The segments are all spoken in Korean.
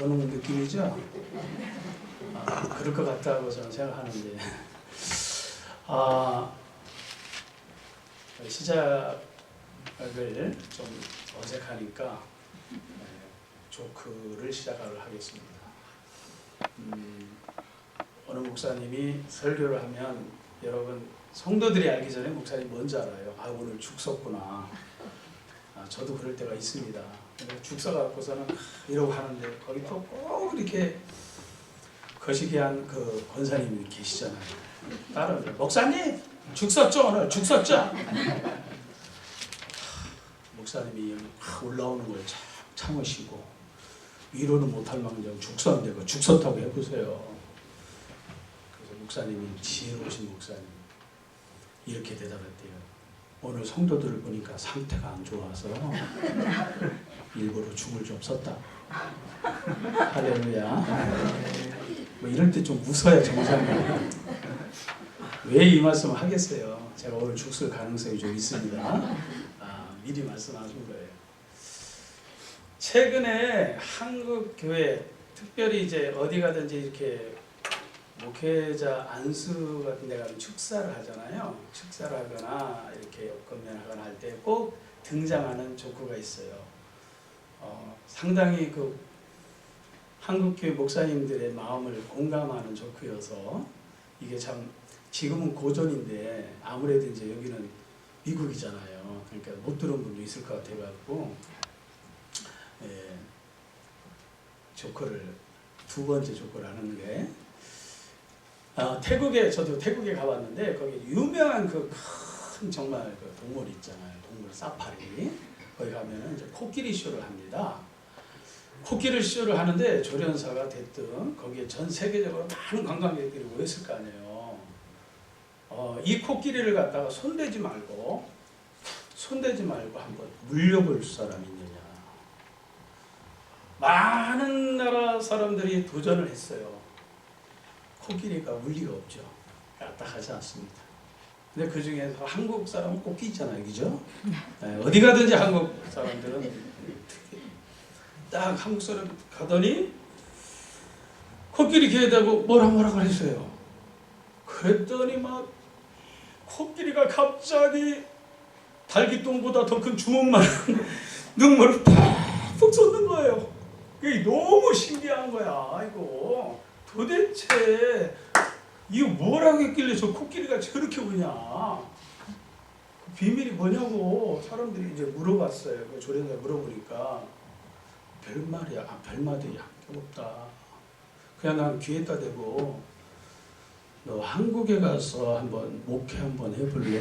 오는 느낌이죠? 그럴 것 같다고 저는 생각하는데 시작을 좀 어색하니까 조크를 시작을 하겠습니다. 어느 목사님이 설교를 하면 여러분 성도들이 알기 전에 목사님 뭔지 알아요. 오늘 죽 섰구나. 저도 그럴 때가 있습니다. 죽 서갖고서는 이러고 하는데 거기 또 꼭 이렇게 거시기한 그 권사님이 계시잖아요. 따라오죠. 목사님 죽 섰죠 오늘 죽 섰죠. 목사님이 올라오는 걸 참으시고 위로는 못할 망정 죽 섰는데 그 죽 섰다고 해보세요. 그래서 목사님이 지혜로우신 목사님 이렇게 대답했대요. 오늘 성도들을 보니까 상태가 안 좋아서 일부러 죽을 좀 섰다. 할렐루야. 뭐 이럴 때 좀 웃어야 정상이에요. 왜 이 말씀을 하겠어요? 제가 오늘 죽을 가능성이 좀 있습니다. 미리 말씀하신 거예요. 최근에 한국 교회, 특별히 이제 어디 가든지 이렇게 목회자 안수 같은 데 가면 축사를 하잖아요. 축사를 하거나 이렇게 건면하거나 할 때 꼭 등장하는 조크가 있어요. 상당히 그 한국교회 목사님들의 마음을 공감하는 조크여서 이게 참 지금은 고전인데 아무래도 이제 여기는 미국이잖아요. 그러니까 못 들은 분도 있을 것 같아가지고 조크를 두 번째 조크를 하는 게 태국에 저도 태국에 가봤는데 거기 유명한 그 큰 정말 그 동물 있잖아요. 동물 사파리 거기 가면은 이제 코끼리 쇼를 합니다. 코끼리 쇼를 하는데 조련사가 됐든 거기에 전 세계적으로 많은 관광객들이 모였을 거 아니에요. 이 코끼리를 갖다가 손대지 말고 한번 물려볼 사람이 있느냐. 많은 나라 사람들이 도전을 했어요. 코끼리가 물리가 없죠. 까딱하지 않습니다. 근데 그 중에서 한국 사람은 꼭 있잖아요, 그죠? 어디 가든지 한국 사람들은 딱 한국 사람 가더니 코끼리 귀에 대고 뭐라 그랬어요. 그랬더니 막 코끼리가 갑자기 달기똥보다 더 큰 주먹만한 눈물을 푹푹 쏟는 거예요. 그게 너무 신기한 거야. 이거 도대체 이거 뭐라고 했길래 저 코끼리가 저렇게 우냐. 그 비밀이 뭐냐고 사람들이 이제 물어봤어요. 그 조련사 물어보니까 별말이야. 별말이 한 게 없다. 그냥 난 귀에다 대고 너 한국에 가서 한번 목회 한번 해볼래?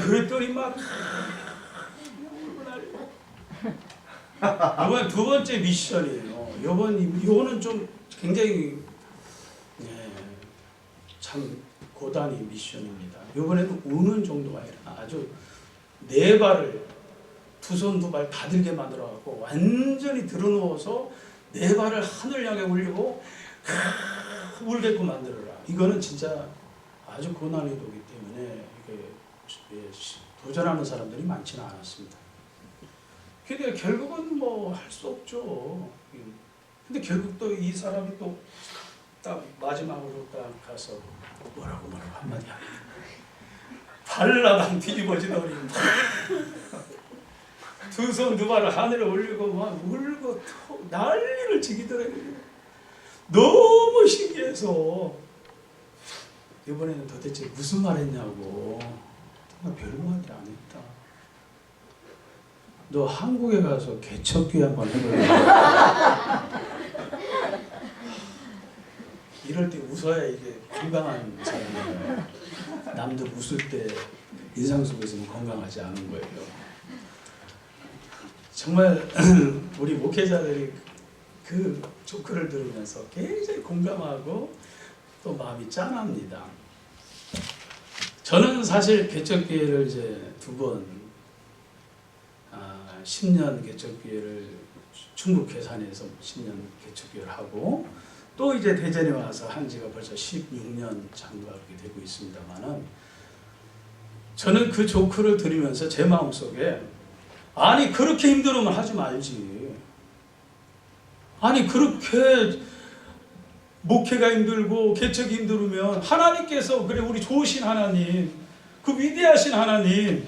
그랬더니 막 이번 두 번째 미션이에요. 요거는 좀 굉장히 참 고단위 미션입니다. 요번에는 우는 정도가 아니라 아주 네 발을 두 손 두 발 다 들게 만들어 갖고 완전히 들어누워서 네 발을 하늘 향해 올리고 울게끔 만들어라. 이거는 진짜 아주 고난이도이기 때문에 이게 도전하는 사람들이 많지는 않았습니다. 근데 결국은 뭐 할 수 없죠. 근데 결국 또 이 사람이 또 딱 마지막으로 딱 가서 뭐라고 한마디 합니다. 발라당 뒤집어지더니 두 손 두 발을 하늘에 올리고 막 울고 난리를 치기더라고요. 너무 신기해서 이번에는 도대체 무슨 말 했냐고. 정말 별말이 안 했다. 너 한국에 가서 개척기 한번 해볼래? 이럴 때 웃어야 이게 건강한 사람이에요. 남들 웃을 때 인상 속에서는 건강하지 않은 거예요. 정말 우리 목회자들이 그 조크를 들으면서 굉장히 공감하고 또 마음이 짠합니다. 저는 사실 개척기회를 이제 두 번 10년 개척기회를 충북 괴산에서 10년 개척기회를 하고 또 이제 대전에 와서 한 지가 벌써 16년 장가게 되고 있습니다만은 저는 그 조크를 들으면서 제 마음속에 아니 그렇게 힘들으면 하지 말지. 아니 그렇게 목회가 힘들고 개척이 힘들으면 하나님께서, 그래 우리 좋으신 하나님, 그 위대하신 하나님,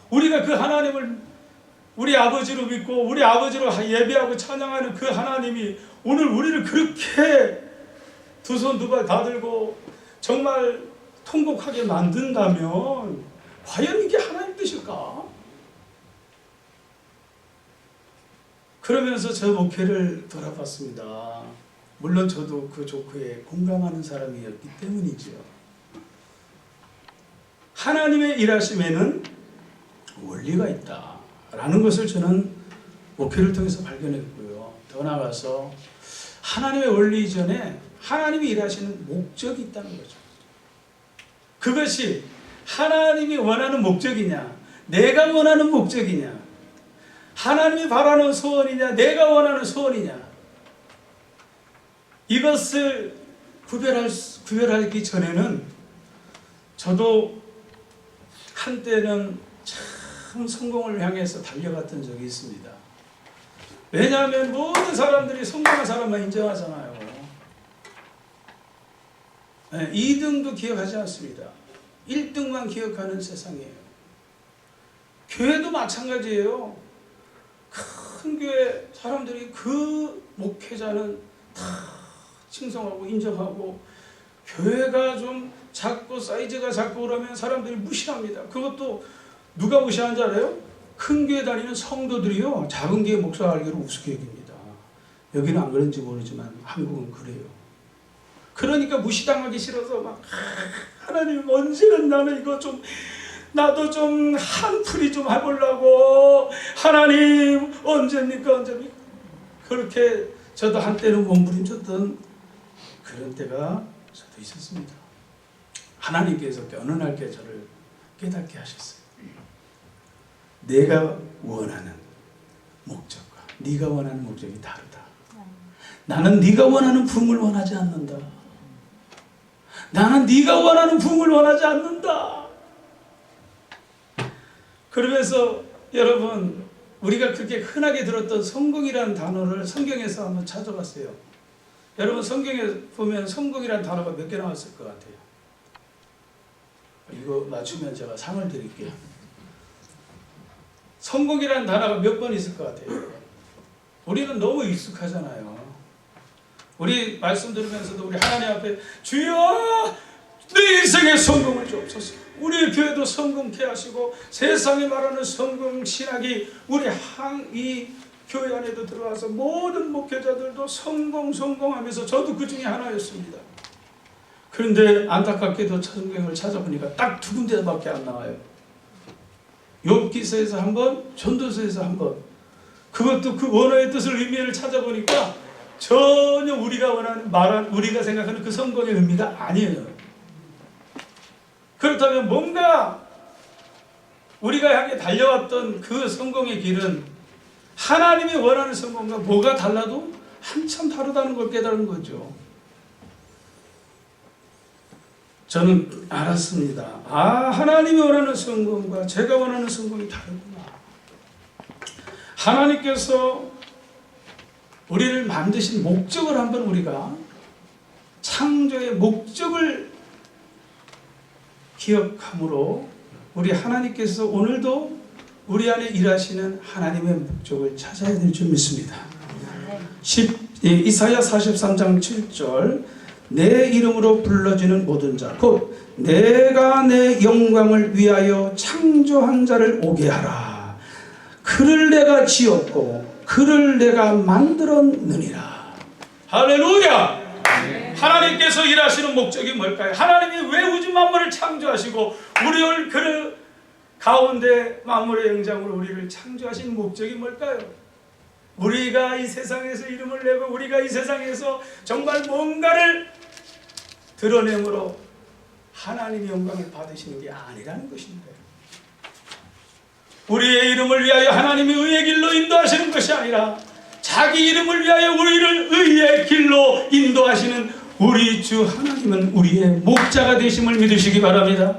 우리가 그 하나님을 우리 아버지로 믿고 우리 아버지로 예배하고 찬양하는 그 하나님이 오늘 우리를 그렇게 두 손 두 발 다 들고 정말 통곡하게 만든다면 과연 이게 하나님 뜻일까? 그러면서 저 목회를 돌아봤습니다. 물론 저도 그 조크에 공감하는 사람이었기 때문이죠. 하나님의 일하심에는 원리가 있다라는 것을 저는 목회를 통해서 발견했고요. 더 나아가서 하나님의 원리 이전에 하나님이 일하시는 목적이 있다는 거죠. 그것이 하나님이 원하는 목적이냐, 내가 원하는 목적이냐, 하나님이 바라는 소원이냐, 내가 원하는 소원이냐, 이것을 구별하기 전에는 저도 한때는 참 성공을 향해서 달려갔던 적이 있습니다. 왜냐하면 모든 사람들이 성공한 사람만 인정하잖아요. 2등도 기억하지 않습니다. 1등만 기억하는 세상이에요. 교회도 마찬가지예요. 큰 교회 사람들이 그 목회자는 다 칭송하고 인정하고, 교회가 좀 작고 사이즈가 작고 그러면 사람들이 무시합니다. 그것도 누가 무시하는지 알아요? 큰 교회 다니는 성도들이요, 작은 교회 목사 알기로 우습게 여깁니다. 여기는 안 그런지 모르지만 한국은 그래요. 그러니까 무시당하기 싫어서 막 하나님 언제는 나는 이거 좀 나도 좀 한풀이 좀 해보려고, 하나님 언제입니까 그렇게 저도 한때는 몸부림쳤던 그런 때가 저도 있었습니다. 하나님께서 어느 날 저를 깨닫게 하셨어요. 내가 원하는 목적과 네가 원하는 목적이 다르다. 나는 네가 원하는 부흥을 원하지 않는다. 나는 네가 원하는 부흥을 원하지 않는다. 그러면서 여러분, 우리가 그렇게 흔하게 들었던 성공이라는 단어를 성경에서 한번 찾아봤어요. 여러분 성경에 보면 성공이라는 단어가 몇 개 나왔을 것 같아요? 이거 맞추면 제가 상을 드릴게요. 성공이라는 단어가 몇 번 있을 것 같아요? 우리는 너무 익숙하잖아요. 우리 말씀 들으면서도 우리 하나님 앞에 주여 내 인생의 성공을 주옵소서. 우리 교회도 성공케 하시고 세상에 말하는 성공 신학이 우리 이 교회 안에도 들어와서 모든 목회자들도 성공하면서 저도 그 중에 하나였습니다. 그런데 안타깝게도 성경을 찾아보니까 딱 두 군데밖에 안 나와요. 욥기서에서 한 번, 전도서에서 한 번. 그것도 그 원어의 뜻을, 의미를 찾아보니까 전혀 우리가 우리가 생각하는 그 성공의 의미가 아니에요. 그렇다면 뭔가 우리가 향해 달려왔던 그 성공의 길은 하나님이 원하는 성공과 뭐가 달라도 한참 다르다는 걸 깨달은 거죠. 저는 알았습니다. 하나님이 원하는 성공과 제가 원하는 성공이 다르구나. 하나님께서 우리를 만드신 목적을 한번 우리가, 창조의 목적을 기억함으로 우리 하나님께서 오늘도 우리 안에 일하시는 하나님의 목적을 찾아야 될 줄 믿습니다. 이사야 43장 7절, 내 이름으로 불러지는 모든 자 곧 내가 내 영광을 위하여 창조한 자를 오게 하라. 그를 내가 지었고 그를 내가 만들었느니라. 할렐루야. 하나님께서 일하시는 목적이 뭘까요? 하나님이 왜 우주 만물을 창조하시고 우리를 그 가운데 만물의 영장으로 우리를 창조하신 목적이 뭘까요? 우리가 이 세상에서 이름을 내고 우리가 이 세상에서 정말 뭔가를 드러내므로 하나님의 영광을 받으시는 게 아니라는 것입니다. 우리의 이름을 위하여 하나님이 의의 길로 인도하시는 것이 아니라 자기 이름을 위하여 우리를 의의 길로 인도하시는 우리 주 하나님은 우리의 목자가 되심을 믿으시기 바랍니다.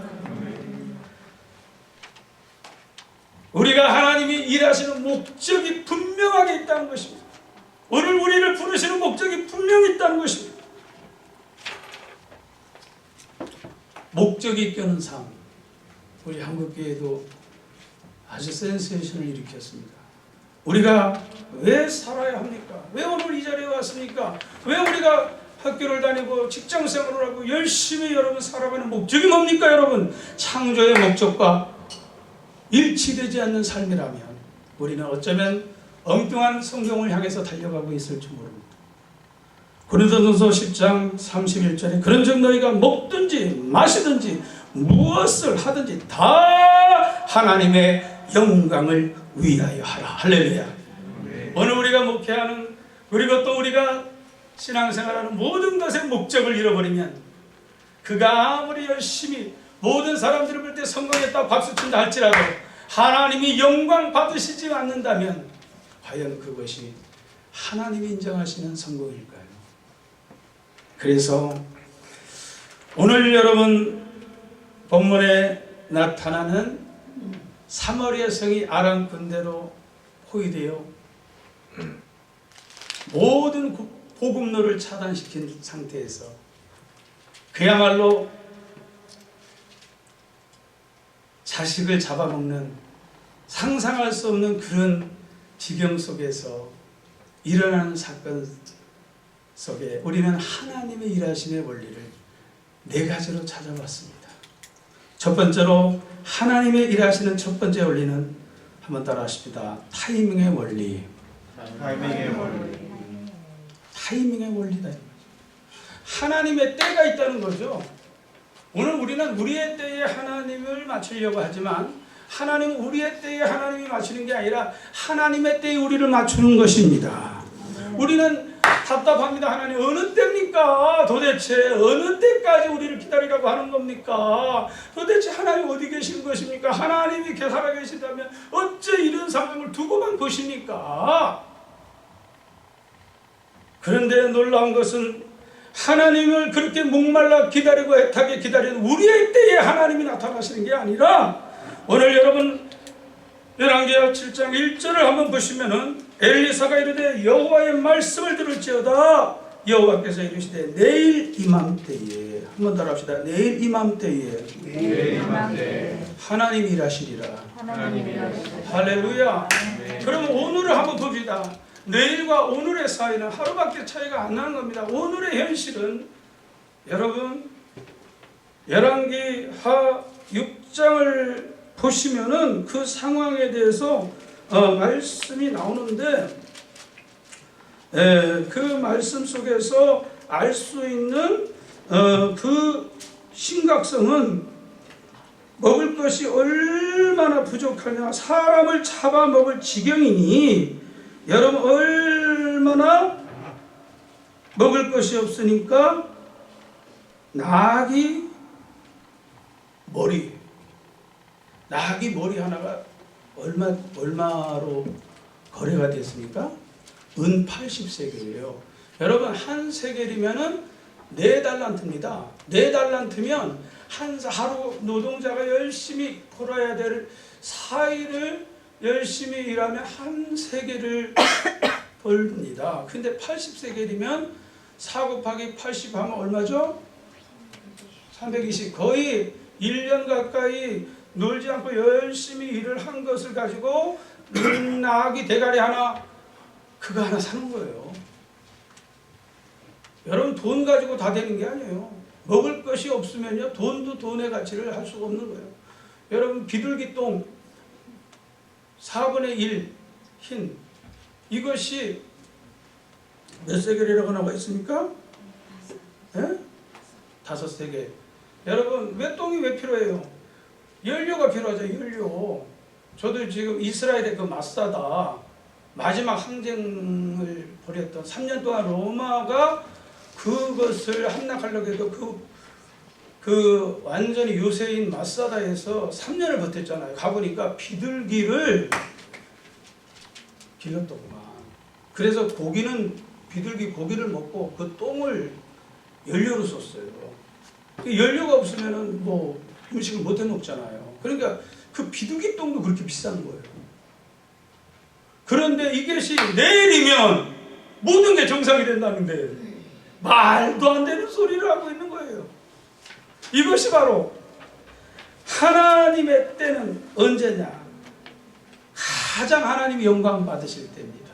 우리가 하나님이 일하시는 목적이 분명하게 있다는 것입니다. 오늘 우리를 부르시는 목적이 분명히 있다는 것입니다. 목적이 껴는 삶. 우리 한국교회도 아주 센세이션을 일으켰습니다. 우리가 왜 살아야 합니까? 왜 오늘 이 자리에 왔습니까? 왜 우리가 학교를 다니고 직장생활을 하고 열심히 여러분 살아가는 목적이 뭡니까? 여러분, 창조의 목적과 일치되지 않는 삶이라면 우리는 어쩌면 엉뚱한 성경을 향해서 달려가고 있을지 모릅니다. 고린도전서 10장 31절에 그런즉 너희가 먹든지 마시든지 무엇을 하든지 다 하나님의 영광을 위하여 하라. 할렐루야. 오늘 우리가 목회하는, 그리고 또 우리가 신앙생활하는 모든 것의 목적을 잃어버리면, 그가 아무리 열심히 모든 사람들을 볼 때 성공했다 박수친다 할지라도 하나님이 영광 받으시지 않는다면 과연 그것이 하나님이 인정하시는 성공일까요? 그래서 오늘 여러분 본문에 나타나는 사마리아 성이 아람 군대로 포위되어 모든 복음로를 차단시킨 상태에서 그야말로 자식을 잡아먹는 상상할 수 없는 그런 지경 속에서 일어나는 사건 속에 우리는 하나님의 일하심의 원리를 네 가지로 찾아봤습니다. 첫 번째로 하나님의 일하시는 첫 번째 원리는 한번 따라 하십니다. 타이밍의 원리. 타이밍의 원리. 타이밍의 원리다. 하나님의 때가 있다는 거죠. 오늘 우리는 우리의 때에 하나님을 맞추려고 하지만 하나님은 우리의 때에 하나님이 맞추는 게 아니라 하나님의 때에 우리를 맞추는 것입니다. 우리는 답답합니다. 하나님 어느 때입니까? 도대체 어느 때까지 우리를 기다리라고 하는 겁니까? 도대체 하나님 어디 계신 것입니까? 하나님이 살아계시다면 어째 이런 상황을 두고만 보십니까? 그런데 놀라운 것은 하나님을 그렇게 목말라 기다리고 애타게 기다리는 우리의 때에 하나님이 나타나시는 게 아니라 오늘 여러분 열왕기하 7장 1절을 한번 보시면은 엘리사가 이르되 여호와의 말씀을 들을지어다 여호와께서 이르시되 내일 이맘때에 한번 따라 합시다. 내일 이맘때에 하나님이 일하시리라. 할렐루야. 그러면 오늘을 한번 봅시다. 내일과 오늘의 사이는 하루밖에 차이가 안 나는 겁니다. 오늘의 현실은 여러분 열왕기하 6장을 보시면은 그 상황에 대해서 말씀이 나오는데 그 말씀 속에서 알 수 있는 그 심각성은 먹을 것이 얼마나 부족하냐, 사람을 잡아먹을 지경이니 여러분 얼마나 먹을 것이 없으니까 나귀 머리 하나가 얼마로 거래가 됐습니까? 은 80세겔이에요. 여러분 한 세겔이면은 4달란트입니다. 4달란트면 하루 노동자가 열심히 벌어야 될 사일을 열심히 일하면 한 세겔을 벌립니다. 근데 80세겔이면 4 곱하기 80 하면 얼마죠? 320. 거의 1년 가까이 놀지 않고 열심히 일을 한 것을 가지고 나귀 대가리 하나, 그거 하나 사는 거예요. 여러분 돈 가지고 다 되는 게 아니에요. 먹을 것이 없으면요 돈도 돈의 가치를 할 수가 없는 거예요. 여러분 비둘기 똥 4분의 1 흰, 이것이 몇 세겔이라고 나와 있습니까? 5세겔. 여러분 왜 똥이 왜 필요해요? 연료가 필요하죠. 연료. 저도 지금 이스라엘의 그 마사다 마지막 항쟁을 벌였던 3년 동안 로마가 그것을 함락하려고 해도 그 완전히 요새인 마사다에서 3년을 버텼잖아요. 가보니까 비둘기를 길렀더구만. 그래서 비둘기 고기를 먹고 그 똥을 연료로 썼어요. 연료가 없으면은 뭐 음식을 못 해 먹잖아요. 그러니까 그 비둘기 똥도 그렇게 비싼 거예요. 그런데 이것이 내일이면 모든 게 정상이 된다는데 말도 안 되는 소리를 하고 있는 거예요. 이것이 바로 하나님의 때는 언제냐? 가장 하나님이 영광 받으실 때입니다.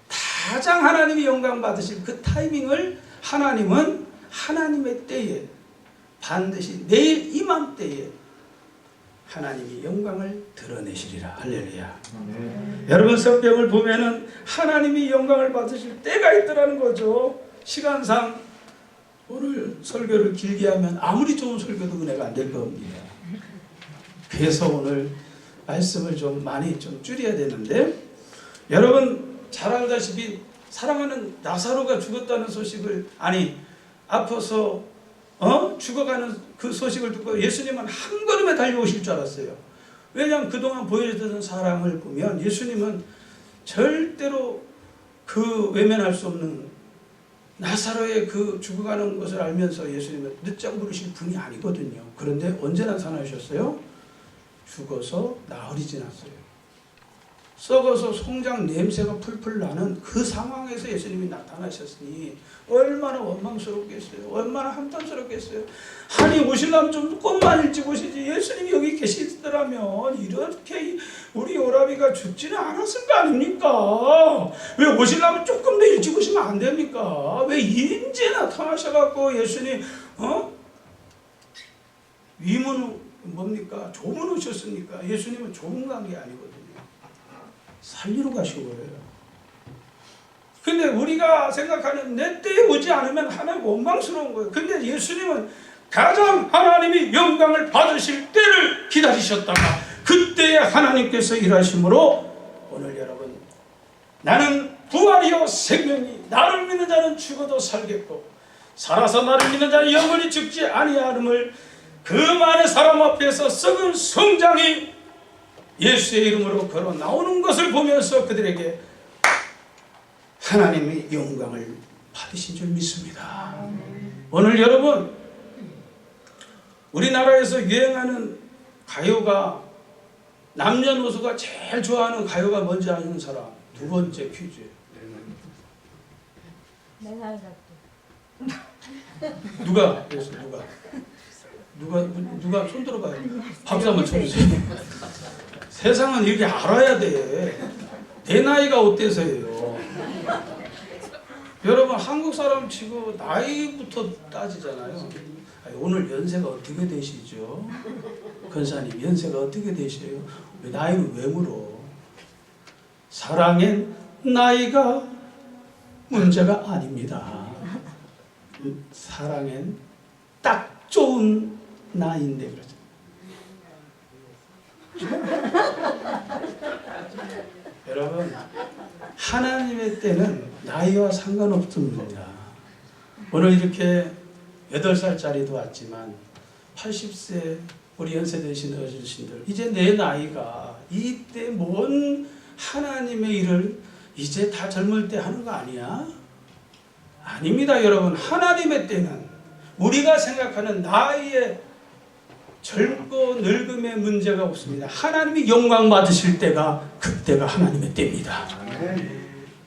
가장 하나님이 영광 받으실 그 타이밍을 하나님은 하나님의 때에 반드시 내일 이맘때에 하나님이 영광을 드러내시리라. 할렐루야. 여러분 성경을 보면은 하나님이 영광을 받으실 때가 있더라는 거죠. 시간상 오늘 설교를 길게 하면 아무리 좋은 설교도 은혜가 안 될 겁니다. 그래서 오늘 말씀을 좀 많이 좀 줄여야 되는데, 여러분 잘 알다시피 사랑하는 나사로가 죽었다는 소식을, 아파서 죽어가는 그 소식을 듣고 예수님은 한 걸음에 달려오실 줄 알았어요. 왜냐하면 그동안 보여주던 사랑을 보면 예수님은 절대로 그 외면할 수 없는 나사로의 그 죽어가는 것을 알면서 예수님은 늦장 부르실 분이 아니거든요. 그런데 언제 나타나셨어요? 죽어서 나흘이 지났어요. 썩어서 송장 냄새가 풀풀 나는 그 상황에서 예수님이 나타나셨으니 얼마나 원망스럽겠어요. 얼마나 한탄스럽겠어요. 아니 오시려면 좀 조금만 일찍 오시지, 예수님이 여기 계시더라면 이렇게 우리 오라비가 죽지는 않았을 거 아닙니까? 왜 오시려면 조금 더 일찍 오시면 안 됩니까? 왜 이제 나타나셔갖고 예수님 위문은 뭡니까? 조문 오셨습니까? 예수님은 조문 간 게 아니거든요. 살리러 가신 거예요. 근데 우리가 생각하는 내 때에 오지 않으면 하나님 원망스러운 거예요. 근데 예수님은 가장 하나님이 영광을 받으실 때를 기다리셨다가 그때에 하나님께서 일하심으로 오늘 여러분, 나는 부활이요 생명이 나를 믿는 자는 죽어도 살겠고 살아서 나를 믿는 자는 영원히 죽지 아니하름을 그 많은 사람 앞에서 썩은 성장이 예수의 이름으로 걸어 나오는 것을 보면서 그들에게 하나님의 영광을 받으신 줄 믿습니다. 오늘 여러분, 우리나라에서 유행하는 가요가, 남녀노소가 제일 좋아하는 가요가 뭔지 아는 사람? 두 번째 퀴즈. 내 나이 같아. 누가 그랬어? 누가 손 들어봐요. 박수 한번 쳐주세요. 세상은 이렇게 알아야 돼. 내 나이가 어때서예요? 여러분 한국 사람 치고 나이부터 따지잖아요. 오늘 연세가 어떻게 되시죠? 권사님 연세가 어떻게 되세요? 왜 나이는 왜 물어? 사랑엔 나이가 문제가 아닙니다. 사랑엔 딱 좋은 나이인데 그러죠. 여러분 하나님의 때는 나이와 상관없습니다. 오늘 이렇게 8살짜리도 왔지만 80세 우리 연세 되신 어르신들, 이제 내 나이가 이때 뭔 하나님의 일을 이제 다 젊을 때 하는 거 아니야? 아닙니다. 여러분 하나님의 때는 우리가 생각하는 나이의 젊고 늙음의 문제가 없습니다. 하나님이 영광 받으실 때가 그때가 하나님의 때입니다.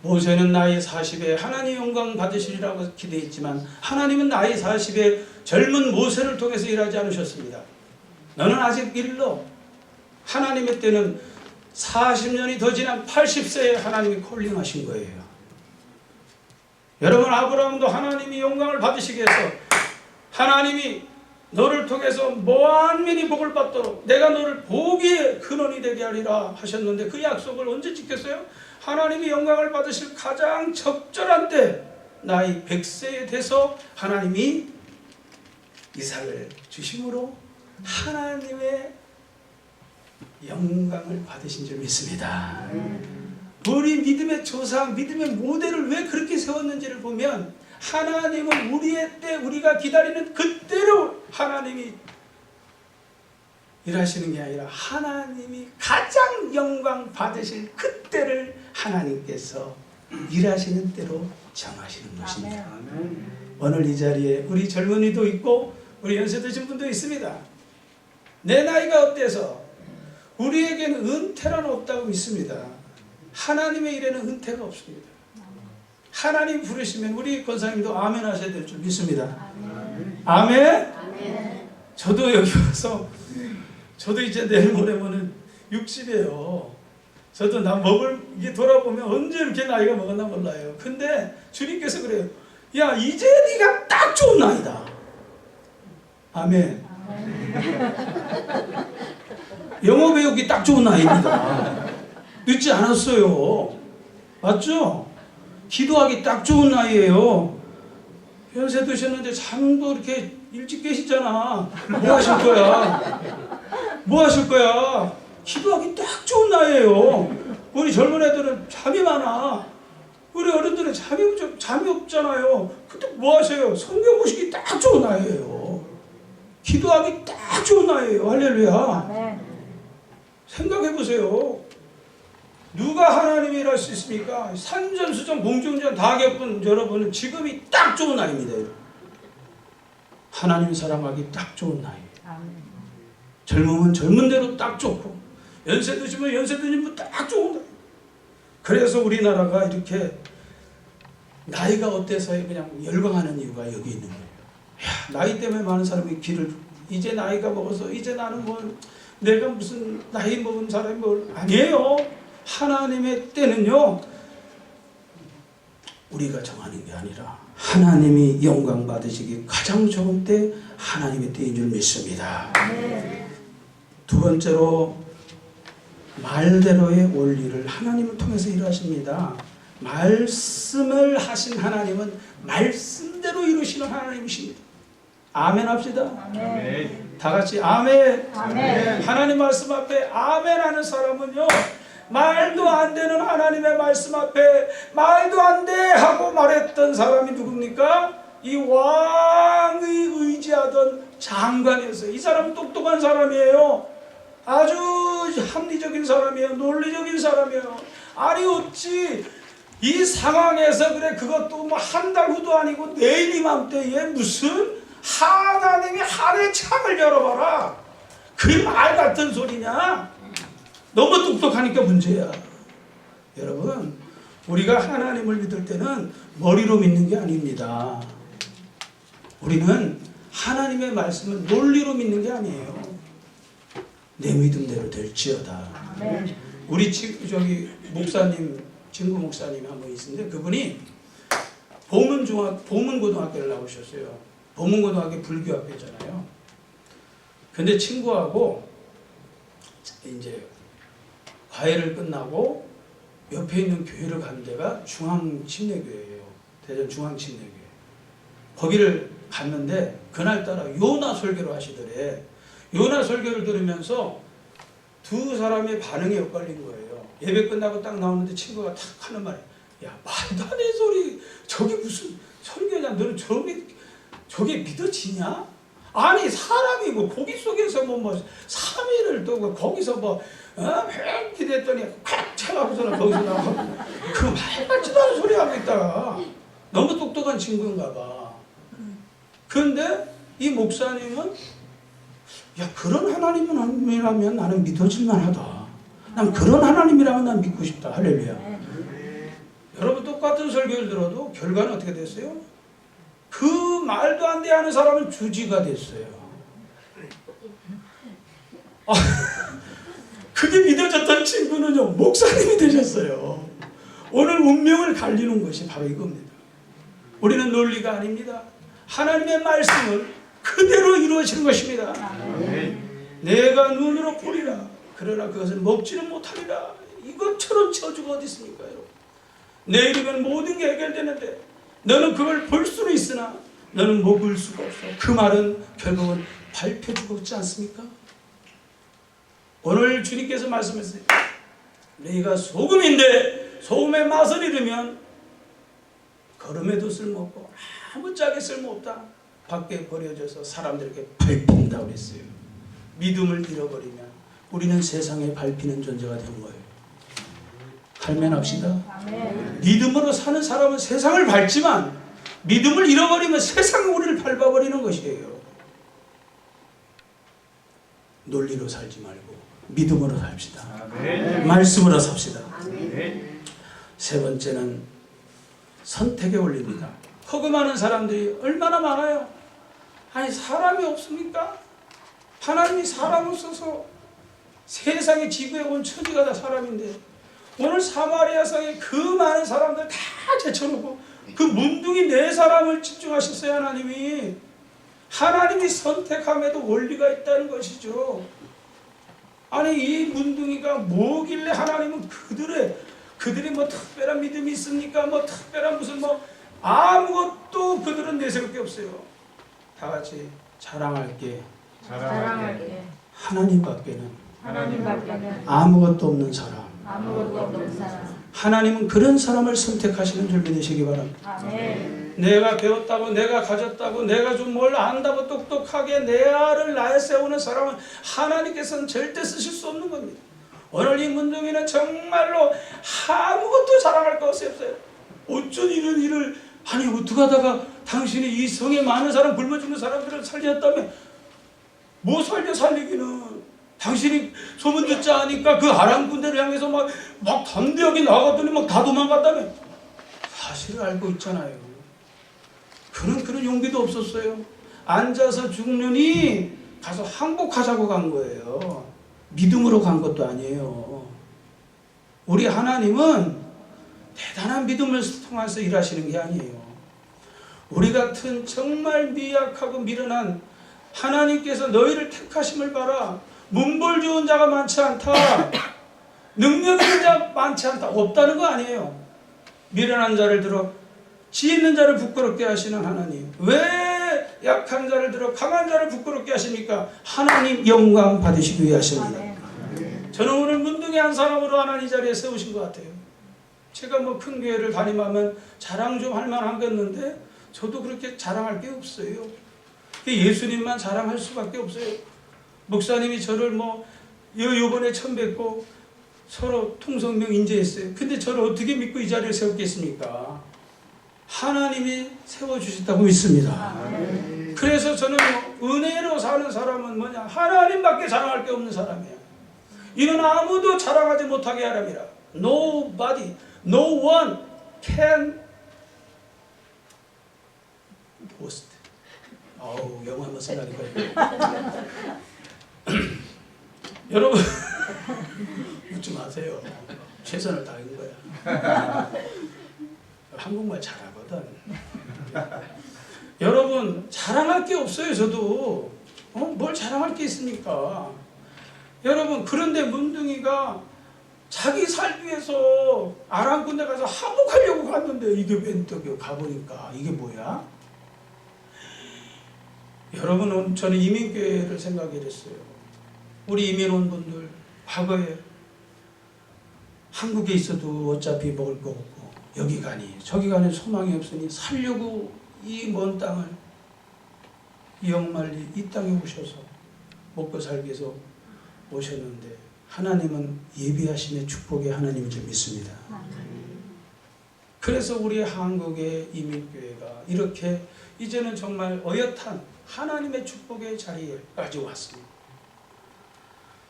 모세는 나이 40에 하나님 영광 받으시리라고 기대했지만 하나님은 나이 40에 젊은 모세를 통해서 일하지 않으셨습니다. 너는 아직 일러. 하나님의 때는 40년이 더 지난 80세에 하나님이 콜링하신 거예요. 여러분 아브라함도 하나님이 영광을 받으시기 위해서 하나님이 너를 통해서 만민이 복을 받도록 내가 너를 복의 근원이 되게 하리라 하셨는데 그 약속을 언제 지켰어요? 하나님이 영광을 받으실 가장 적절한 때 나이 100세에 돼서 하나님이 이삭을 주심으로 하나님의 영광을 받으신 줄 믿습니다. 우리 믿음의 조상, 믿음의 모델을 왜 그렇게 세웠는지를 보면 하나님은 우리의 때, 우리가 기다리는 그때로 하나님이 일하시는 게 아니라 하나님이 가장 영광 받으실 그때를 하나님께서 일하시는 때로 정하시는 것입니다. 오늘 이 자리에 우리 젊은이도 있고 우리 연세 드신 분도 있습니다. 내 나이가 어때서 우리에게는 은퇴란 없다고 믿습니다. 하나님의 일에는 은퇴가 없습니다. 하나님 부르시면 우리 권사님도 아멘 하셔야 될 줄 믿습니다. 아멘. 저도 여기 와서 저도 이제 내일 모레면은 60이에요. 저도 나 먹을 이게 돌아보면 언제 이렇게 나이가 먹었나 몰라요. 근데 주님께서 그래요. 야, 이제 네가 딱 좋은 나이다. 아멘. 영어 배우기 딱 좋은 나이입니다. 늦지 않았어요. 맞죠? 기도하기 딱 좋은 나이예요. 연세 드셨는데 잠도 이렇게 일찍 깨시잖아. 뭐 하실 거야? 뭐 하실 거야? 기도하기 딱 좋은 나이예요. 우리 젊은 애들은 잠이 많아. 우리 어른들은 잠이 없잖아요. 근데 뭐 하세요? 성경 보시기 딱 좋은 나이예요. 기도하기 딱 좋은 나이예요. 할렐루야. 생각해 보세요. 누가 하나님이라 할 수 있습니까? 산전수전 공중전 다 겪은 여러분은 지금이 딱 좋은 나이입니다. 하나님 사랑하기 딱 좋은 나이. 젊으면 젊은 대로 딱 좋고 연세 드시면 연세 드시면 딱 좋은 나이. 그래서 우리나라가 이렇게 나이가 어때서 그냥 열광하는 이유가 여기 있는 거예요. 야, 나이 때문에 많은 사람이 길을 이제 나이가 먹어서 이제 나는 뭘 내가 무슨 나이 먹은 사람이 뭘 아니에요. 하나님의 때는요 우리가 정하는 게 아니라 하나님이 영광 받으시기 가장 좋은 때 하나님의 때인 줄 믿습니다. 두 번째로 말대로의 원리를 하나님을 통해서 일하십니다. 말씀을 하신 하나님은 말씀대로 이루시는 하나님이십니다. 아멘 합시다. 아멘. 다 같이 아멘. 아멘. 하나님 말씀 앞에 아멘 하는 사람은요 말도 안 되는 하나님의 말씀 앞에 말도 안 돼 하고 말했던 사람이 누굽니까? 이 왕이 의지하던 장관이었어요. 이 사람은 똑똑한 사람이에요. 아주 합리적인 사람이에요. 논리적인 사람이에요. 아니 어찌 이 상황에서 그래 그것도 뭐 한 달 후도 아니고 내일 이맘때에 무슨 하나님이 하늘의 창을 열어봐라. 그 말 같은 소리냐? 너무 똑똑하니까 문제야. 여러분 우리가 하나님을 믿을 때는 머리로 믿는 게 아닙니다. 우리는 하나님의 말씀은 논리로 믿는 게 아니에요. 내 믿음대로 될지어다. 우리 저기 목사님 진구 목사님 한 분 있는데 그분이 보문고등학교를 나오셨어요. 보문고등학교 불교학교잖아요. 근데 친구하고 이제 과외를 끝나고 옆에 있는 교회를 간 데가 중앙침례교회예요. 대전 중앙침례교회. 거기를 갔는데 그날따라 요나 설교를 하시더래. 요나 설교를 들으면서 두 사람의 반응이 엇갈린 거예요. 예배 끝나고 딱 나오는데 친구가 탁 하는 말이 야 말도 안 되는 소리 저게 무슨 설교냐 너는 저게 믿어지냐? 아니 사람이 뭐 고기 속에서 뭐 3일을 또 거기서 뭐 기대했더니 콱 채가고서는 거기서 나오고 그 말 같지도 않은 소리 하고 있다가 너무 똑똑한 친구인가 봐. 그런데 이 목사님은 야 그런 하나님이라면 나는 믿어질만 하다. 난 그런 하나님이라면 난 믿고 싶다. 할렐루야. 여러분 똑같은 설교를 들어도 결과는 어떻게 됐어요? 그 말도 안 돼 하는 사람은 주지가 됐어요. 그게 믿어졌던 친구는요 목사님이 되셨어요. 오늘 운명을 갈리는 것이 바로 이겁니다. 우리는 논리가 아닙니다. 하나님의 말씀을 그대로 이루어지는 것입니다. 내가 눈으로 보리라 그러나 그것을 먹지는 못하리라. 이것처럼 저주가 어디 있습니까 여러분? 내일이면 모든 게 해결되는데 너는 그걸 볼 수는 있으나 너는 먹을 수가 없어. 그 말은 결국은 밟혀 죽었지 않습니까? 오늘 주님께서 말씀하셨어요. 너희가 소금인데 소금의 맛을 잃으면 걸음에도 쓸모없고 아무짝에 쓸모없다. 밖에 버려져서 사람들에게 밟힌다고 했어요. 믿음을 잃어버리면 우리는 세상에 밟히는 존재가 된 거예요. 할만합시다. 믿음으로 사는 사람은 세상을 밟지만 믿음을 잃어버리면 세상이 우리를 밟아버리는 것이에요. 논리로 살지 말고 믿음으로 삽시다. 아멘. 말씀으로 삽시다. 아멘. 세 번째는 선택에 올립니다. 허금하는 사람들이 얼마나 많아요. 아니 사람이 없습니까? 하나님이 사람을 써서 세상의 지구에 온 천지가 다 사람인데 오늘 사마리아 성에 그 많은 사람들 다 제쳐놓고 그 문둥이 네 사람을 집중하셨어요. 하나님이 선택함에도 원리가 있다는 것이죠. 아니 이 문둥이가 뭐길래 하나님은 그들이 뭐 특별한 믿음이 있습니까? 뭐 특별한 무슨 뭐 아무것도 그들은 내세울 게 없어요. 다 같이 자랑할 게 사랑할게. 하나님밖에는 하나님밖에는 아무것도 없는 사람. 아무것도 없는 사람. 하나님은 그런 사람을 선택하시는 줄 믿으시기 바랍니다. 아멘. 내가 배웠다고, 내가 가졌다고, 내가 좀 뭘 안다고 똑똑하게 내 알을 나에 세우는 사람은 하나님께서는 절대 쓰실 수 없는 겁니다. 오늘 이 문둥이는 정말로 아무것도 자랑할 것이 없어요. 어쩐 이런 일을, 아니 어떻게 하다가 당신이 이 성에 많은 사람, 굶어 죽는 사람들을 살렸다며. 뭐 살리기는 당신이 소문 듣자 하니까 그 아람 군대를 향해서 막 담대하게 나갔더니 막 다 도망갔다며. 사실을 알고 있잖아요. 그런 용기도 없었어요. 앉아서 죽느니 가서 항복하자고 간 거예요. 믿음으로 간 것도 아니에요. 우리 하나님은 대단한 믿음을 통해서 일하시는 게 아니에요. 우리 같은 정말 미약하고 미련한 하나님께서 너희를 택하심을 봐라. 문벌 좋은 자가 많지 않다. 능력 있는 자 많지 않다. 없다는 거 아니에요. 미련한 자를 들어 지혜 있는 자를 부끄럽게 하시는 하나님. 왜 약한 자를 들어 강한 자를 부끄럽게 하십니까? 하나님 영광 받으시기 위하십니다. 저는 오늘 문둥이 한 사람으로 하나님 이 자리에 세우신 것 같아요. 제가 뭐 큰 교회를 다니면 자랑 좀 할 만한 거였는데 저도 그렇게 자랑할 게 없어요. 예수님만 자랑할 수밖에 없어요. 목사님이 저를 요번에 처음 뵙고 서로 통성명 인제했어요. 근데 저를 어떻게 믿고 이 자리에 세웠겠습니까? 하나님이 세워주셨다고 믿습니다. 그래서 저는 은혜로 사는 사람은 뭐냐? 하나님밖에 자랑할 게 없는 사람이에요. 이는 아무도 자랑하지 못하게 하랍니다. Nobody, no one can boast. 영어 한번 생각해봐요. 여러분 웃지 마세요. 최선을 다한 거야. 한국말 잘하거든. 여러분 자랑할 게 없어요. 저도 뭘 자랑할 게 있습니까? 여러분 그런데 문둥이가 자기 살기 위해서 아람 군대 가서 항복하려고 갔는데 이게 웬 떡이요? 가보니까 이게 뭐야? 여러분 저는 이민교회를 생각해 했어요. 우리 이민 온 분들 과거에 한국에 있어도 어차피 먹을 거 없고 여기 가니 저기 가니 소망이 없으니 살려고 이 먼 땅을 이 영말리 이 땅에 오셔서 먹고 살기 위해서 오셨는데 하나님은 예비하심의 축복의 하나님인 줄 믿습니다. 그래서 우리 한국의 이민교회가 이렇게 이제는 정말 어엿한 하나님의 축복의 자리에까지 왔습니다.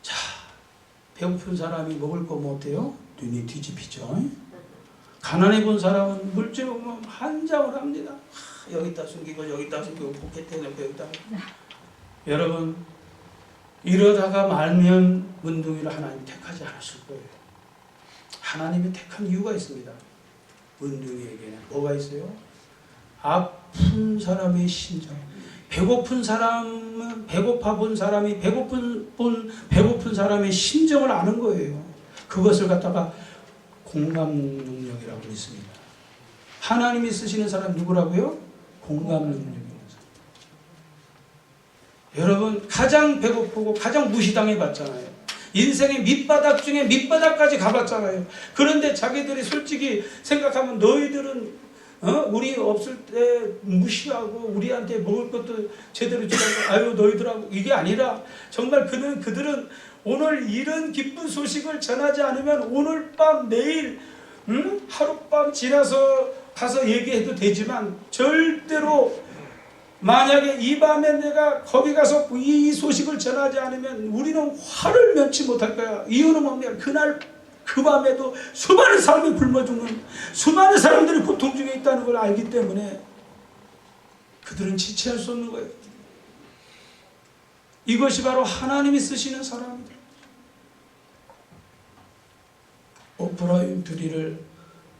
자, 배고픈 사람이 먹을 거 못해요? 눈이 뒤집히죠. 가난해 본 사람은 물질 없으면 한장을 합니다. 여기다 숨기고 여기다 숨기고 포켓에 넣고 여기다. 여러분 이러다가 말면 문둥이를 하나님 택하지 않으실 거예요. 하나님이 택한 이유가 있습니다. 문둥이에게는 뭐가 있어요? 아픈 사람의 심정. 배고픈 사람은 배고파 본 사람이 배고픈 사람의 심정을 아는 거예요. 그것을 갖다가 공감 능력이라고 믿습니다. 하나님이 쓰시는 사람 누구라고요? 공감 능력 있는 사람. 여러분 가장 배고프고 가장 무시당해 봤잖아요. 인생의 밑바닥 중에 밑바닥까지 가봤잖아요. 그런데 자기들이 솔직히 생각하면 너희들은 우리 없을 때 무시하고 우리한테 먹을 것도 제대로 주라고 아유 너희들하고 이게 아니라 정말 그들은 오늘 이런 기쁜 소식을 전하지 않으면 오늘 밤 내일 하룻밤 지나서 가서 얘기해도 되지만 절대로 만약에 이 밤에 내가 거기 가서 이 소식을 전하지 않으면 우리는 화를 면치 못할 거야. 이유는 뭐냐? 그날 그 밤에도 수많은 사람이 굶어 죽는, 수많은 사람들이 고통 중에 있다는 걸 알기 때문에 그들은 지체할 수 없는 거예요. 이것이 바로 하나님이 쓰시는 사람입니다. 오프라 윈프리를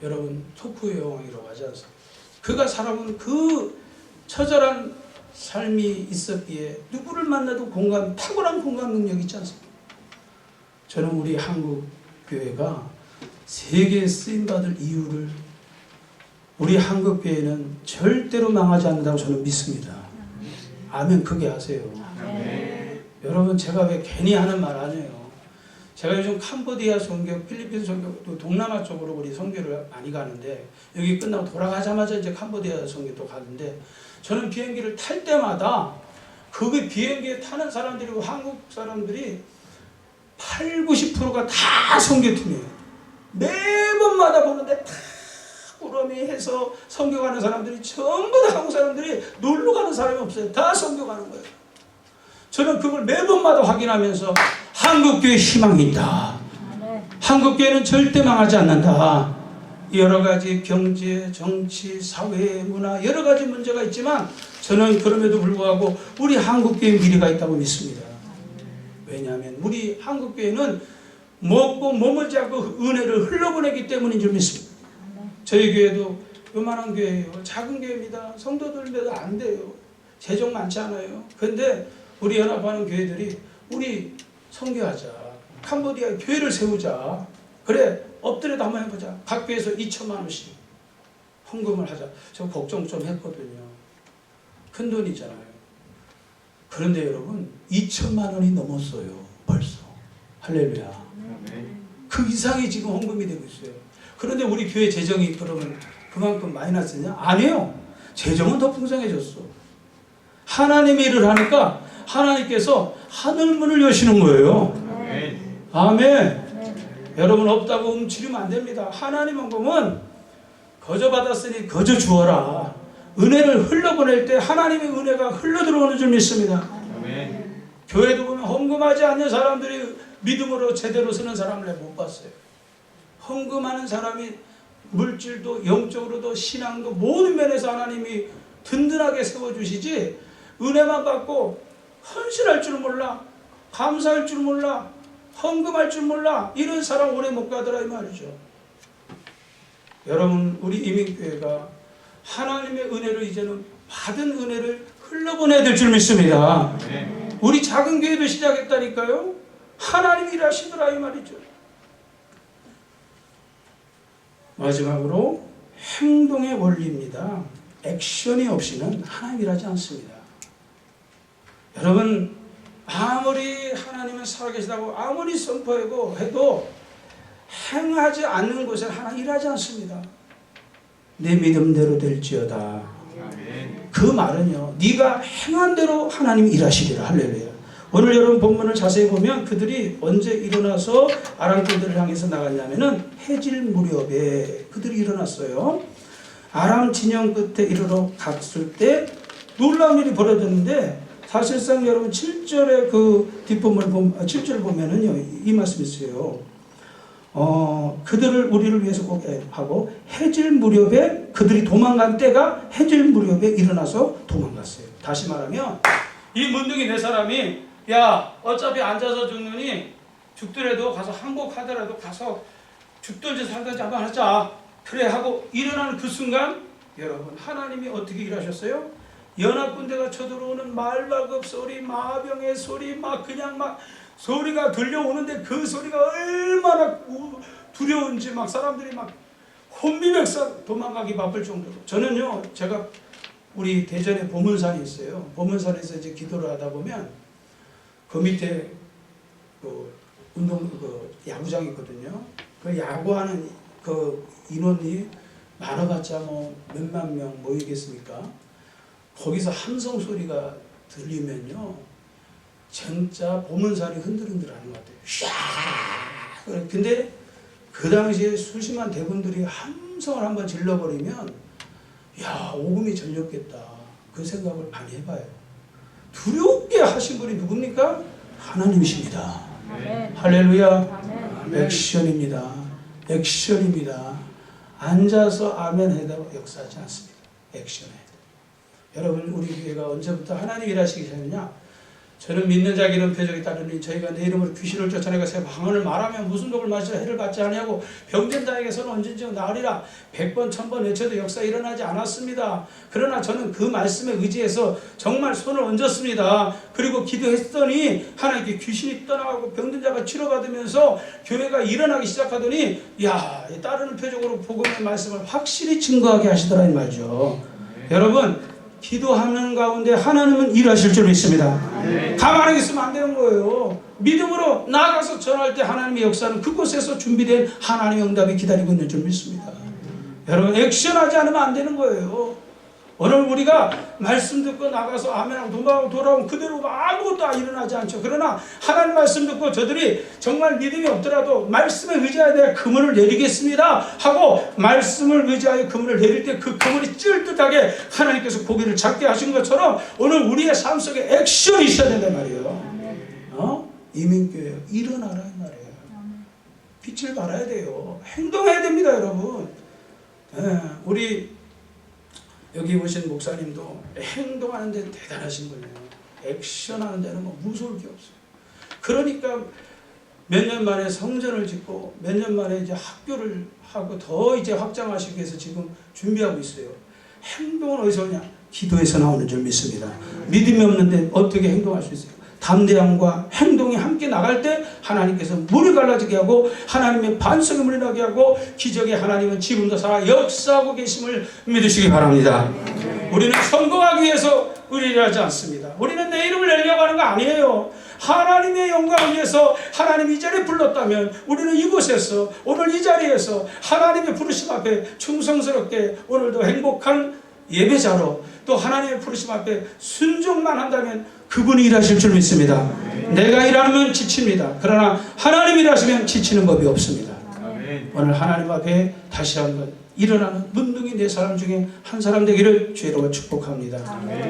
여러분 토크의 여왕이라고 하지 않습니까? 그가 살아온 그 처절한 삶이 있었기에 누구를 만나도 탁월한 공감 능력이 있지 않습니까? 저는 우리 한국 교회가 세계에 쓰임받을 이유를, 우리 한국 교회는 절대로 망하지 않는다고 저는 믿습니다. 아멘. 크게 하세요. 여러분, 제가 왜 괜히 하는 말 아니에요. 제가 요즘 캄보디아 선교, 필리핀 선교, 또 동남아 쪽으로 우리 선교를 많이 가는데, 여기 끝나고 돌아가자마자 이제 캄보디아 선교 또 가는데, 저는 비행기를 탈 때마다 그 비행기에 타는 사람들이고 한국 사람들이 80~90%가 다 선교팀이에요. 매번마다 보는데 다 꾸러미 해서 선교 가는 사람들이 전부 다 한국 사람들이, 놀러 가는 사람이 없어요. 다 선교 가는 거예요. 저는 그걸 매번마다 확인하면서 한국교회 희망이 있다. 한국교회는 절대 망하지 않는다. 여러 가지 경제, 정치, 사회, 문화 여러 가지 문제가 있지만 저는 그럼에도 불구하고 우리 한국교회에 미래가 있다고 믿습니다. 왜냐하면 우리 한국교회는 먹고 머물지 않고 은혜를 흘러보내기 때문인 줄 믿습니다. 저희 교회도 요만한 교회예요. 작은 교회입니다. 성도들도 안 돼요. 재정 많지 않아요. 그런데 우리 연합하는 교회들이 우리 선교하자, 캄보디아에 교회를 세우자, 그래 엎드려도 한번 해보자, 각 교회에서 2천만 원씩 헌금을 하자. 저 걱정 좀 했거든요. 큰 돈이잖아요. 그런데 여러분 2천만 원이 넘었어요. 벌써. 할렐루야. 그 이상이 지금 헌금이 되고 있어요. 그런데 우리 교회 재정이 그러면 그만큼 마이너스냐? 아니에요. 재정은 더 풍성해졌어. 하나님의 일을 하니까 하나님께서 하늘문을 여시는 거예요. 아멘. 여러분, 없다고 움츠리면 안 됩니다. 하나님은 보면 거저 받았으니 거저 주어라. 은혜를 흘러보낼 때 하나님의 은혜가 흘러들어오는 줄 믿습니다. 교회도 보면 헌금하지 않는 사람들이 믿음으로 제대로 쓰는 사람을 내가 못 봤어요. 헌금하는 사람이 물질도 영적으로도 신앙도 모든 면에서 하나님이 든든하게 세워주시지, 은혜만 받고 헌신할 줄 몰라, 감사할 줄 몰라, 헌금할 줄 몰라, 이런 사람 오래 못 가더라 이 말이죠. 여러분, 우리 이민교회가 하나님의 은혜를 이제는 받은 은혜를 흘러보내야 될 줄 믿습니다. 우리 작은 교회도 시작했다니까요. 하나님이 일하시더라 이 말이죠. 마지막으로 행동의 원리입니다. 액션이 없이는 하나님 일하지 않습니다. 여러분, 아무리 하나님은 살아계시다고 아무리 선포하고 해도 행하지 않는 곳에 하나님 일하지 않습니다. 내 믿음대로 될지어다. 그 말은요, 네가 행한 대로 하나님이 일하시리라. 할렐루야. 오늘 여러분 본문을 자세히 보면 그들이 언제 일어나서 아람꾼들을 향해서 나갔냐면은 해질 무렵에 그들이 일어났어요. 아람 진영 끝에 이르러 갔을 때 놀라운 일이 벌어졌는데, 사실상 여러분 7절의 그 뒷부분을 7절을 보면은요, 이 말씀이 있어요. 그들을 우리를 위해서 꼭 하고 해질 무렵에, 그들이 도망간 때가 해질 무렵에 일어나서 도망갔어요. 다시 말하면 이 문둥이 네 사람이, 야 어차피 앉아서 죽느니 죽더라도 가서 항복하더라도 가서 죽든지 살든지 한번 하자, 그래 하고 일어나는 그 순간, 여러분 하나님이 어떻게 일하셨어요? 연합군대가 쳐들어오는 말발굽 소리, 마병의 소리, 막 그냥 막 소리가 들려오는데 그 소리가 얼마나 두려운지 막 사람들이 막 혼비백산 도망가기 바쁠 정도로. 저는요, 제가 우리 대전에 보문산이 있어요. 보문산에서 이제 기도를 하다 보면 그 밑에 그 야구장이 있거든요. 그 야구하는 그 인원이 많아봤자 뭐 몇만 명 모이겠습니까? 거기서 함성 소리가 들리면요, 진짜 보문산이 흔들흔들하는 것 같아요. 샤! 근데 그 당시에 수십만 대군들이 함성을 한번 질러버리면, 야, 오금이 절렸겠다. 그 생각을 많이 해봐요. 두렵게 하신 분이 누굽니까? 하나님이십니다. 아멘. 할렐루야. 아멘. 액션입니다. 액션입니다. 앉아서 아멘 해도 역사하지 않습니다. 액션해야 돼요. 여러분, 우리 교회가 언제부터 하나님 일하시기 시작했냐? 저는 믿는 자 기름 표적이 따르니 저희가 내 이름으로 귀신을 쫓아내고 새 방언을 말하면 무슨 독을 마시라 해를 받지 아니하고 병든 자에게서는 언제든지 나으리라. 100번 1000번 외쳐도 역사 일어나지 않았습니다. 그러나 저는 그 말씀에 의지해서 정말 손을 얹었습니다. 그리고 기도했더니 하나님께 귀신이 떠나가고 병든 자가 치료받으면서 교회가 일어나기 시작하더니 따르는 표적으로 복음의 말씀을 확실히 증거하게 하시더라 이 말이죠. 여러분, 기도하는 가운데 하나님은 일하실 줄 믿습니다. 가만히 있으면 안 되는 거예요. 믿음으로 나아가서 전할 때 하나님의 역사는 그곳에서 준비된 하나님의 응답이 기다리고 있는 줄 믿습니다. 여러분, 액션하지 않으면 안 되는 거예요. 오늘 우리가 말씀 듣고 나가서 아멘하고 도망하고 돌아오면 그대로 아무것도 일어나지 않죠. 그러나 하나님 말씀 듣고 저들이 정말 믿음이 없더라도 말씀에 의지하여 내가 그물을 내리겠습니다 하고 말씀을 의지하여 그물을 내릴 때 그 그물이 찔듯하게 하나님께서 고기를 잡게 하신 것처럼 오늘 우리의 삶 속에 액션이 있어야 된단 말이에요. 이민교회 일어나라 이 말이에요. 빛을 발해야 돼요. 행동해야 됩니다, 여러분. 우리 여기 오신 목사님도 행동하는 데 대단하신 분이에요. 액션하는 데는 뭐 무서울 게 없어요. 그러니까 몇 년 만에 성전을 짓고 몇 년 만에 이제 학교를 하고 더 이제 확장하시기 위해서 지금 준비하고 있어요. 행동은 어디서 오냐? 기도에서 나오는 줄 믿습니다. 믿음이 없는데 어떻게 행동할 수 있어요? 담대함과 행동이 함께 나갈 때 하나님께서 물이 갈라지게 하고 하나님의 반석이 물이 나게 하고 기적의 하나님은 지금도 살아 역사하고 계심을 믿으시기 바랍니다. 우리는 성공하기 위해서 우리를 하지 않습니다. 우리는 내 이름을 내려고 하는 거 아니에요. 하나님의 영광을 위해서 하나님 이 자리에 불렀다면 우리는 이곳에서 오늘 이 자리에서 하나님의 부르심 앞에 충성스럽게 오늘도 행복한 예배자로 또 하나님의 부르심 앞에 순종만 한다면 그분이 일하실 줄 믿습니다. 내가 일하면 지칩니다. 그러나 하나님 일하시면 지치는 법이 없습니다. 오늘 하나님 앞에 다시 한번 일어나는 문둥이 네 사람 중에 한 사람 되기를 주의로 축복합니다.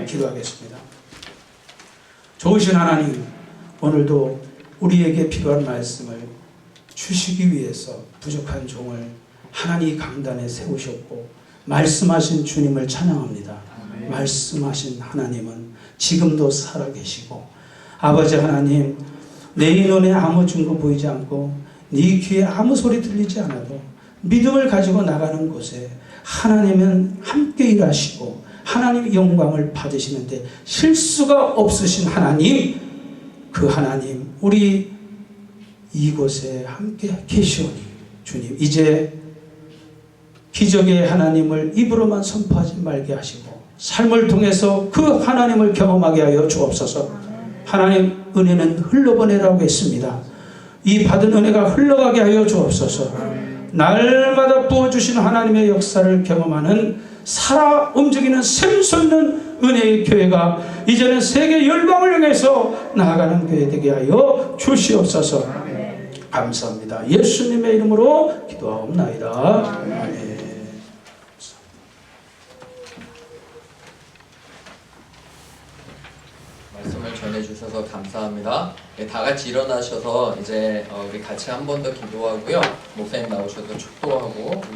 기도하겠습니다. 좋으신 하나님, 오늘도 우리에게 필요한 말씀을 주시기 위해서 부족한 종을 하나님 강단에 세우셨고 말씀하신 주님을 찬양합니다. 말씀하신 하나님은 지금도 살아계시고 아버지 하나님, 내 눈에 아무 증거 보이지 않고 네 귀에 아무 소리 들리지 않아도 믿음을 가지고 나가는 곳에 하나님은 함께 일하시고 하나님의 영광을 받으시는데 실수가 없으신 하나님, 그 하나님 우리 이곳에 함께 계시오니 주님 이제 기적의 하나님을 입으로만 선포하지 말게 하시고 삶을 통해서 그 하나님을 경험하게 하여 주옵소서. 하나님 은혜는 흘러보내라고 했습니다. 이 받은 은혜가 흘러가게 하여 주옵소서. 날마다 부어주신 하나님의 역사를 경험하는 살아 움직이는 샘솟는 은혜의 교회가 이제는 세계 열방을 향해서 나아가는 교회 되게 하여 주시옵소서. 감사합니다. 예수님의 이름으로 기도하옵나이다. 아멘. 말씀을 전해주셔서 감사합니다. 네, 다 같이 일어나셔서 이제 우리 같이 한 번 더 기도하고요. 목사님 나오셔서 축도하고